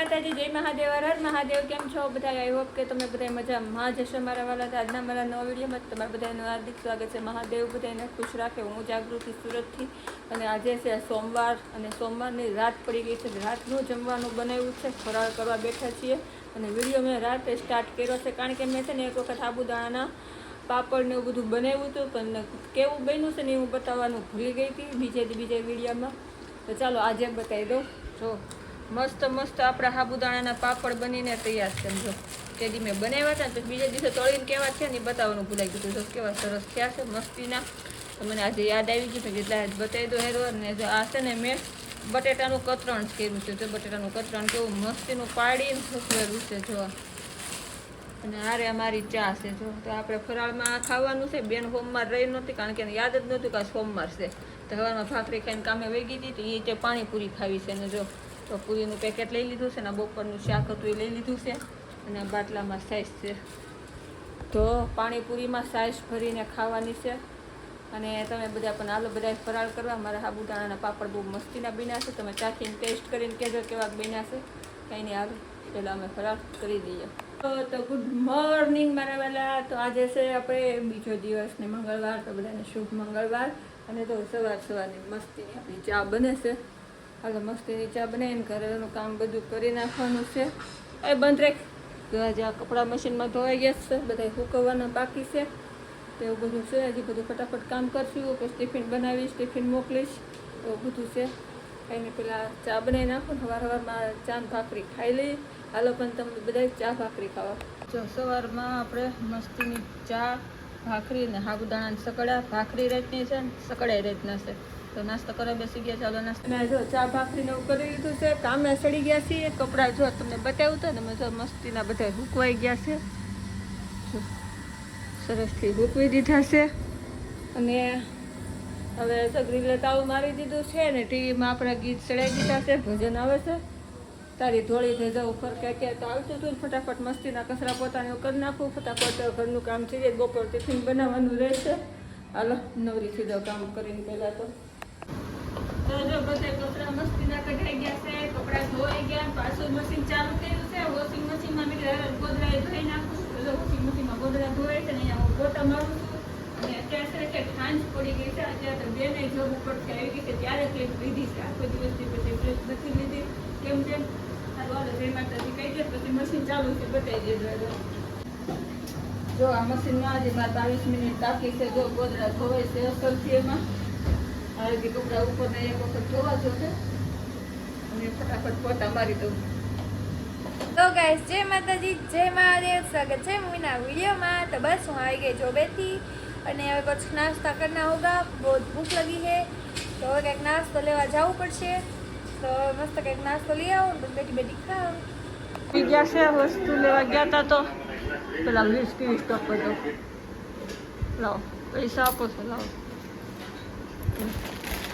માતાજી, જય મહાદેવ, હર હર મહાદેવ. કેમ છો બધા? આઈ હોપ કે તમે બધા મજામાં જ હશો. મારા વાલા આજના મારા નવા વિડીયોમાં તમારા બધાનું હાર્દિક સ્વાગત છે. મહાદેવ બધાને ખુશ રાખે. હું જાગૃતિ સુરતથી, અને આજે છે સોમવાર, અને સોમવારની રાત પડી ગઈ છે. રાતનું જમવાનું બનાવ્યું છે, ફરાળ કરવા બેઠા છીએ. અને વિડીયો મેં રાતે સ્ટાર્ટ કર્યો છે કારણ કે મેં છે ને એક વખત સાબુદાણાના પાપડ ને એવું બધું બનાવ્યું હતું, પણ કેવું બન્યું છે ને એ હું બતાવવાનું ભૂલી ગઈ હતી બીજા વિડીયોમાં. તો ચાલો આજે બતાવી દઉં. જો મસ્ત મસ્ત આપણા સાબુદાણાના પાપડ બનીને તૈયાર છે. જો તેથી મેં બનાવ્યા હતા તો બીજા દિવસે તળીને કેવા છે ને એ બતાવવાનું ભૂલાઈ ગયું. તો કેવા સરસ થયા છે મસ્તીના. તો મને આજે યાદ આવી ગયું કે જેટલા બતાવી દો હેરો. ને જો આ છે ને મેં બટેટાનું કતરણ કર્યું છે. જો બટેટાનું કતરણ કેવું મસ્તીનું પાડીને સૂકવેલું છે. જો અને આરે અમારી ચા છે. જો તો આપણે ફરાળમાં ખાવાનું છે. બેન સોમવાર રહી નહોતી કારણ કે એને યાદ જ નહોતું કે આ સોમવાર છે. તો હવારમાં ભાખરી ખાઈને કામે વહી ગઈ હતી. તો એ તે પાણીપુરી ખાવી છે. ને જો તો પૂરીનું પેકેટ લઈ લીધું છે ને બપોરનું શાક હતું એ લઈ લીધું છે. અને બાટલામાં સાઈઝ છે. તો પાણીપુરીમાં સાઈઝ ભરીને ખાવાની છે. અને તમે બધા પણ હાલો બધા ફરાળ કરવા. મારા સાબુદાણાના પાપડ બહુ મસ્તીના બન્યા છે. તમે ચાખીને ટેસ્ટ કરીને કહેજો કેવા બન્યા છે. કંઈ નહીં આવે પહેલાં અમે ફરાળ કરી દઈએ. તો ગુડ મોર્નિંગ મારા વાલા. તો આજે છે આપણે બીજો દિવસ ને મંગળવાર. તો બધાને શુભ મંગળવાર. અને તો સવારની મસ્તીની આપણી ચા બને છે. હાલો મસ્તીની ચા બનાવીને ઘરેનું કામ બધું કરી નાખવાનું છે. એ બંધ રાખ. તો આજે આ કપડાં મશીનમાં ધોવાઈ ગયા છે, બધા સૂકવવાના બાકી છે. તો એવું બધું છે. હજી બધું ફટાફટ કામ કરશું. પછી ટિફિન બનાવીશ, ટિફિન મોકલીશ. એવું બધું છે. કંઈને પહેલાં ચા બનાવી નાખો ને સવારમાં ચા ભાખરી ખાઈ લઈએ. હાલો પણ તમે બધા ચા ભાખરી ખાવા. જો સવારમાં આપણે મસ્તીની ચા ભાખરી ને સાબુદાણાની સકડા. ભાખરી રેતની છે ને સકડાઈ રેતના છે. તો નાસ્તો કરવા બેસી ગયા. ચાલો નાસ્તો. જો ચા ભાખરીને એવું કરી લીધું છે. કામે સડી ગયા છીએ. કપડાં જો તમને બતાવ્યું હતું ને મેં જો મસ્તીના બધા સૂકવાઈ ગયા છે. જો સરસથી સૂકવી દીધા છે. અને હવે સગરીલે તાળું મારી દીધું છે ને ટીવીમાં આપણા ગીત ચડાવી દીધા છે. ભજન આવે છે. તારી ધોળી થઈ જવું ફરકે કે તો આવતું હતું. ફટાફટ મસ્તીના કચરા પોતાને કરી નાખું. ફટાફટ ઘરનું કામ થઈ જાય. બપોર ટિફિન બનાવવાનું રહેશે. હાલો નવરી થઈ જાવ કામ કરીને પહેલાં તો જો બધા કપડા મસ્તીના કઢાઈ ગયા છે. કપડાં ધોવાઈ ગયા. પાછું મશીન ચાલુ કર્યું છે. વોશિંગ મશીનમાં મેં ગોદડા ધોઈ નાખું. વોશિંગ મશીનમાં ગોદડા ધોવાય છે ને અહીંયા હું ગોટા મારું છું. અને અત્યારે છે કે સાંજ પડી ગઈ છે. અત્યારે તો બેને જોબ ઉપરથી આવી ગઈ છે. ત્યારે ક્લિપ લીધી છે. આખો દિવસથી પછી ક્લિપ નથી લીધી. કેમ છે સારું જય માતાજી કહી દે. પછી મશીન ચાલુ છે બતાવી દેજો. જો આ મશીનમાં આજે મારે 22 મિનિટ બાકી છે. જો ગોદડા ધોવાય છે અસરથી. એમાં આરોગ્ય કપડા ઉપરને એક વખત ધોવા જોશે. અને ફટાફટ પોતા મારી દઉં. તો ગાઈસ જય માતાજી, જય મહાદેવ. સ્વાગત છે મૂવીના વિડીયોમાં. તો બસ હું આવી ગઈ જોબેથી અને હવે कुछ नाश्ता करना होगा. बहुत भूख लगी है तो હવે કંઈક નાસ્તો લેવા જવું પડશે. તો મસ્ત કંઈક નાસ્તો લઈ આવો ને બેઠી બેઠી ખાઓ. ગયા છે વસ્તુ લેવા ગયા હતા તો પેલા 20 સ્ટોપ હતો. લાવો પૈસા આપો છો. લાવો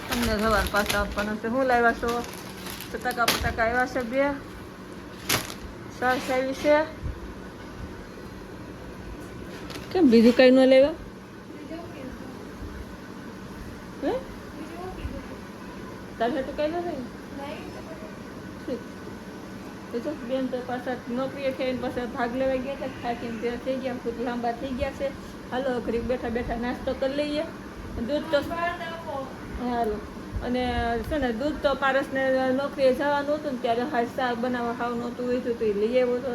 તમને સવાર પાછા આપવાના છે. શું લાવ્યા છો? પટાકા આવ્યા છે 2. સરસ આવી છે. કેમ બીજું કઈ ન લેવા? હે તારે તો કઈ ન થાય. બેન તો પાછા નોકરીએ થઈને પાછા ભાગ લેવા ગયા હતા. થાકીને તે થઈ ગયા. ખૂબ લાંબા થઈ ગયા છે. હાલો ઘડીક બેઠા બેઠા નાસ્તો કરી લઈએ. દૂધ તો સારું. અને છે ને દૂધ તો પારસને નોકરીએ જવાનું હતું ને ત્યારે હાલ શાક બનાવવા ખાવું નહોતું હોય તો એ લઈ આવ્યો હતો.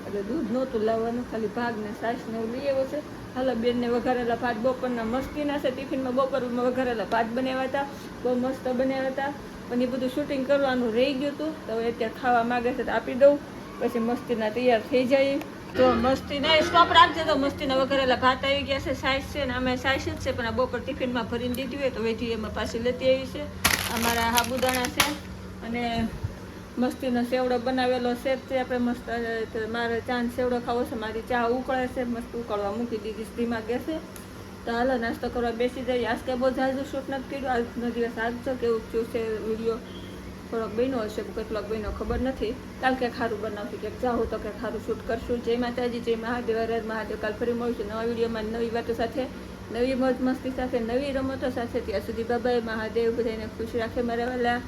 એટલે દૂધ નહોતું લાવવાનું, ખાલી ભાગ ને છાશને એવું લઈ આવ્યો છે. હાલો બેનને વઘારેલા ભાત બપોરના મસ્તીના છે. ટિફિનમાં બપોરમાં વઘારેલા ભાત બનાવ્યા હતા. બહુ મસ્ત બનાવ્યા હતા. પણ એ બધું શૂટિંગ કરવાનું રહી ગયું હતું. તો હવે અત્યારે ખાવા માગે છે તો આપી દઉં. પછી મસ્તીના તૈયાર થઈ જાય. તો મસ્તીના સ્ટોપ રાખજે. તો મસ્તીના વઘારેલા ભાત આવી ગયા છે. સાઈઝ છે ને અમે સાઈઝ જ છે પણ આ બપોર ટિફિનમાં ભરીને દીધી હોય તો વેઠી એમાં પાછી લેતી આવી છે. અમારા સાબુદાણા છે અને મસ્તીનો સેવડો બનાવેલો શેપ છે. આપણે મસ્ત મારે ચાંદ સેવડો ખાવો છે. મારી ચા ઉકળે છે. મસ્ત ઉકળવા મૂકી દીધી ધીમા ગેસે. તો હાલો નાસ્તો કરવા બેસી જઈએ. આજ કે બહુ જાજુ શૂટ નથી કર્યું. આજનો દિવસ આજજો કેવું થયું છે. વિડીયો થોડોક બન્યો હશે, કેટલોક બન્યો ખબર નથી. કાલ કંઈક સારું બનાવશું. ક્યાંક જાઉં તો કંઈક સારું શૂટ કરશું. જય માતાજી, જય મહાદેવ, હર હર મહાદેવ. કાલ ફરી મળીશું નવા વિડીયોમાં નવી વાતો સાથે, નવી મોજ મસ્તી સાથે, નવી રમતો સાથે. ત્યાં સુધી બાય. મહાદેવ બધાને ખુશ રાખે મારા વાલા.